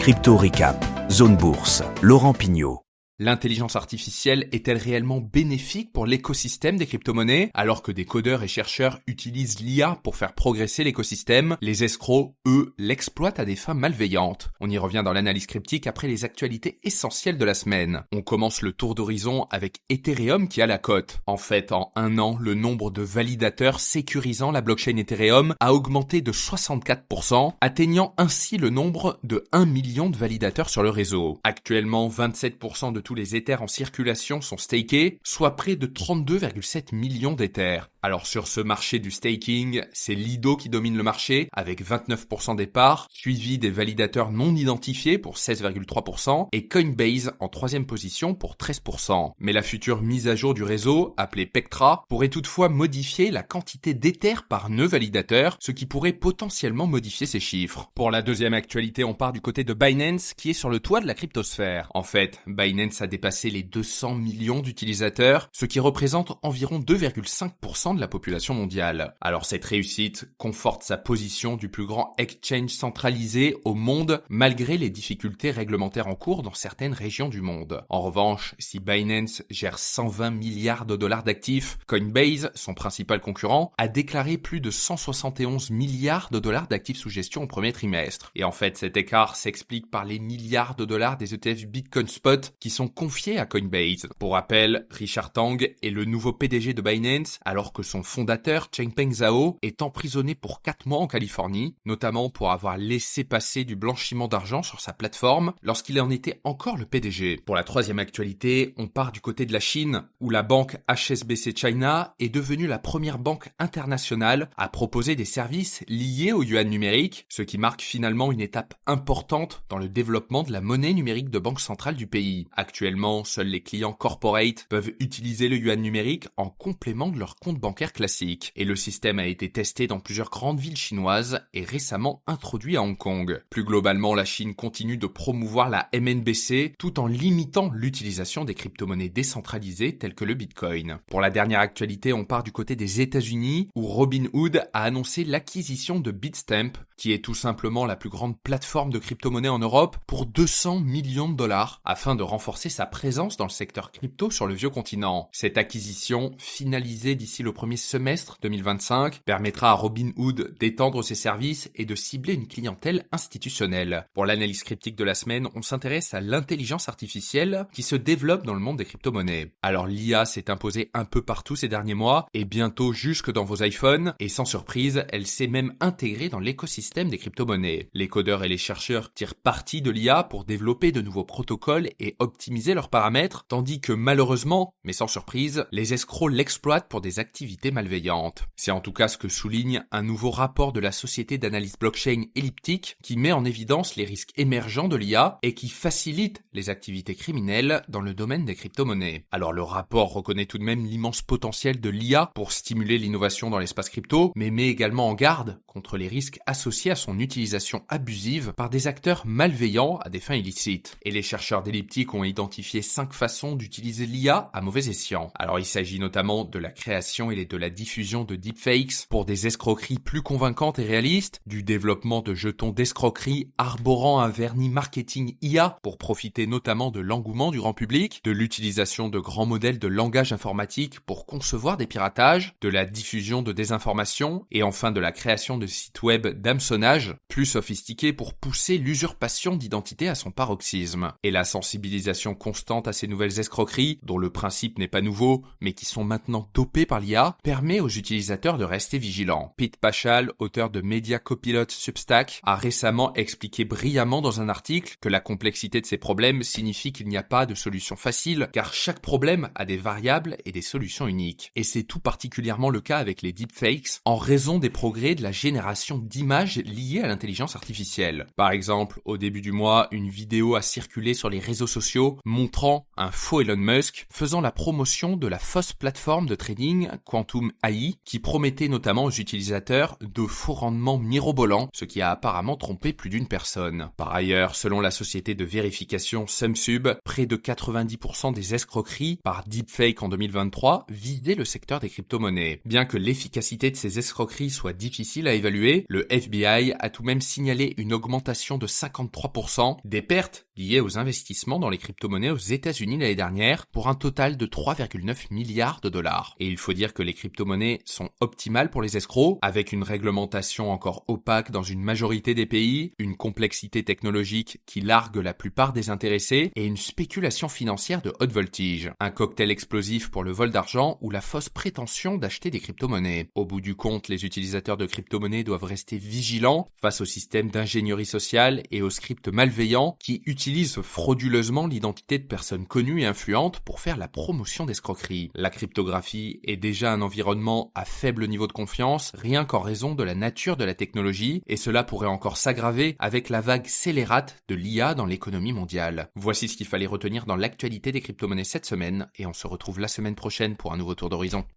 Crypto Recap, Zone Bourse, Laurent Pignot. L'intelligence artificielle est-elle réellement bénéfique pour l'écosystème des crypto-monnaies? Alors que des codeurs et chercheurs utilisent l'IA pour faire progresser l'écosystème, les escrocs, eux, l'exploitent à des fins malveillantes. On y revient dans l'analyse cryptique après les actualités essentielles de la semaine. On commence le tour d'horizon avec Ethereum qui a la cote. En fait, en un an, le nombre de validateurs sécurisant la blockchain Ethereum a augmenté de 64%, atteignant ainsi le nombre de 1 million de validateurs sur le réseau. Actuellement, 27% de tous les Ethers en circulation sont stakés, soit près de 32,7 millions d'Ethers. Alors sur ce marché du staking, c'est Lido qui domine le marché avec 29% des parts, suivi des validateurs non identifiés pour 16,3% et Coinbase en troisième position pour 13%. Mais la future mise à jour du réseau, appelée Pectra, pourrait toutefois modifier la quantité d'Ethers par nœud validateur, ce qui pourrait potentiellement modifier ces chiffres. Pour la deuxième actualité, on part du côté de Binance qui est sur le toit de la cryptosphère. En fait, Binance a dépassé les 200 millions d'utilisateurs, ce qui représente environ 2,5% de la population mondiale. Alors cette réussite conforte sa position du plus grand exchange centralisé au monde malgré les difficultés réglementaires en cours dans certaines régions du monde. En revanche, si Binance gère 120 milliards de dollars d'actifs, Coinbase, son principal concurrent, a déclaré plus de 171 milliards de dollars d'actifs sous gestion au premier trimestre. Et en fait, cet écart s'explique par les milliards de dollars des ETF Bitcoin Spot qui sont confiés à Coinbase. Pour rappel, Richard Tang est le nouveau PDG de Binance alors que son fondateur, Changpeng Zhao, est emprisonné pour 4 mois en Californie, notamment pour avoir laissé passer du blanchiment d'argent sur sa plateforme lorsqu'il en était encore le PDG. Pour la troisième actualité, on part du côté de la Chine, où la banque HSBC China est devenue la première banque internationale à proposer des services liés au yuan numérique, ce qui marque finalement une étape importante dans le développement de la monnaie numérique de banque centrale du pays. Actuellement, seuls les clients corporate peuvent utiliser le yuan numérique en complément de leur compte bancaire classique. Et le système a été testé dans plusieurs grandes villes chinoises et récemment introduit à Hong Kong. Plus globalement, la Chine continue de promouvoir la MNBC tout en limitant l'utilisation des crypto-monnaies décentralisées telles que le Bitcoin. Pour la dernière actualité, on part du côté des États-Unis où Robinhood a annoncé l'acquisition de Bitstamp, qui est tout simplement la plus grande plateforme de crypto-monnaie en Europe, pour 200 millions de dollars afin de renforcer sa présence dans le secteur crypto sur le vieux continent. Cette acquisition, finalisée d'ici le premier semestre 2025, permettra à Robinhood d'étendre ses services et de cibler une clientèle institutionnelle. Pour l'analyse cryptique de la semaine, on s'intéresse à l'intelligence artificielle qui se développe dans le monde des crypto-monnaies. Alors l'IA s'est imposée un peu partout ces derniers mois et bientôt jusque dans vos iPhones et sans surprise, elle s'est même intégrée dans l'écosystème des crypto-monnaies. Les codeurs et les chercheurs tirent parti de l'IA pour développer de nouveaux protocoles et optimiser leurs paramètres, tandis que malheureusement, mais sans surprise, les escrocs l'exploitent pour des activités malveillantes. C'est en tout cas ce que souligne un nouveau rapport de la société d'analyse blockchain Elliptic qui met en évidence les risques émergents de l'IA et qui facilite les activités criminelles dans le domaine des crypto-monnaies. Alors le rapport reconnaît tout de même l'immense potentiel de l'IA pour stimuler l'innovation dans l'espace crypto, mais met également en garde contre les risques associés à son utilisation abusive par des acteurs malveillants à des fins illicites. Et les chercheurs d'Elliptic ont identifié 5 façons d'utiliser l'IA à mauvais escient. Alors il s'agit notamment de la création et de la diffusion de deepfakes pour des escroqueries plus convaincantes et réalistes, du développement de jetons d'escroquerie arborant un vernis marketing IA pour profiter notamment de l'engouement du grand public, de l'utilisation de grands modèles de langage informatique pour concevoir des piratages, de la diffusion de désinformation et enfin de la création de sites web d'hameçonnage plus sophistiqués pour pousser l'usurpation d'identité à son paroxysme. Et la sensibilisation constante à ces nouvelles escroqueries, dont le principe n'est pas nouveau, mais qui sont maintenant dopées par l'IA, permet aux utilisateurs de rester vigilants. Pete Pachal, auteur de Media Copilot Substack, a récemment expliqué brillamment dans un article que la complexité de ces problèmes signifie qu'il n'y a pas de solution facile, car chaque problème a des variables et des solutions uniques. Et c'est tout particulièrement le cas avec les deepfakes, en raison des progrès de la génération d'images liées à l'intelligence artificielle. Par exemple, au début du mois, une vidéo a circulé sur les réseaux sociaux montrant un faux Elon Musk faisant la promotion de la fausse plateforme de trading Quantum AI qui promettait notamment aux utilisateurs de faux rendements mirobolants, ce qui a apparemment trompé plus d'une personne. Par ailleurs, selon la société de vérification SumSub, près de 90% des escroqueries par deepfake en 2023 visaient le secteur des crypto-monnaies. Bien que l'efficacité de ces escroqueries soit difficile à évaluer, le FBI FBI a tout de même signalé une augmentation de 53% des pertes liées aux investissements dans les crypto-monnaies aux États-Unis l'année dernière pour un total de 3,9 milliards de dollars. Et il faut dire que les crypto-monnaies sont optimales pour les escrocs, avec une réglementation encore opaque dans une majorité des pays, une complexité technologique qui largue la plupart des intéressés et une spéculation financière de haute voltige. Un cocktail explosif pour le vol d'argent ou la fausse prétention d'acheter des crypto-monnaies. Au bout du compte, les utilisateurs de crypto-monnaies doivent rester vigilants face au système d'ingénierie sociale et aux scripts malveillants qui utilisent frauduleusement l'identité de personnes connues et influentes pour faire la promotion d'escroqueries. La cryptographie est déjà un environnement à faible niveau de confiance, rien qu'en raison de la nature de la technologie, et cela pourrait encore s'aggraver avec la vague scélérate de l'IA dans l'économie mondiale. Voici ce qu'il fallait retenir dans l'actualité des crypto-monnaies cette semaine, et on se retrouve la semaine prochaine pour un nouveau tour d'horizon.